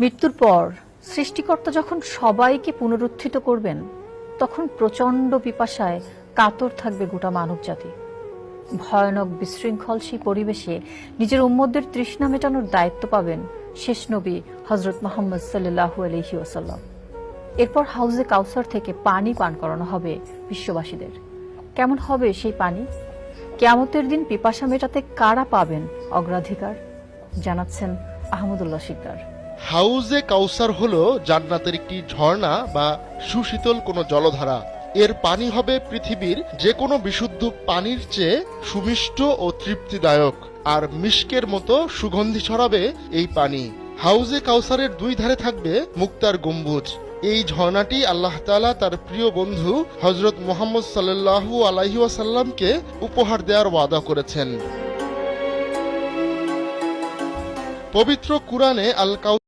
মৃত্যুর পর সৃষ্টিকর্তা যখন সবাইকে পুনরুত্থিত করবেন, তখন প্রচণ্ড পিপাসায় কাতর থাকবে গোটা মানবজাতি। ভয়ানক বিশৃঙ্খল সেই পরিবেশে নিজের উম্মতদের তৃষ্ণা মেটানোর দায়িত্ব পাবেন শেষ নবী হযরত মুহাম্মদ সাল্লাল্লাহু আলাইহি ওয়াসাল্লাম। এরপর হাউজে কাউসার থেকে পানি পান করানো হবে বিশ্ববাসীদের। কেমন হবে সেই পানি? কিয়ামতের দিন পিপাসা মেটাতে কারা পাবেন অগ্রাধিকার? জানাচ্ছেন আহমদুল্লাহ শিকদার। হাউজে কাউসার হলো জান্নাতের একটি ঝর্ণা বা সুশীতল কোনো জলধারা। এর পানি হবে পৃথিবীর যে কোনো বিশুদ্ধ পানির চেয়ে সুমিষ্ট ও তৃপ্তিদায়ক, আর মিশকের মতো সুগন্ধি ছড়াবে এই পানি। হাউজে কাউসারের দুই ধারে থাকবে মুক্তার গম্বুজ। এই ঝর্ণাটি আল্লাহ তাআলা তার প্রিয় বন্ধু হযরত মুহাম্মদ সাল্লাল্লাহু আলাইহি ওয়াসাল্লামকে উপহার দেওয়ার ওয়াদা করেছেন। পবিত্র কুরআনে আল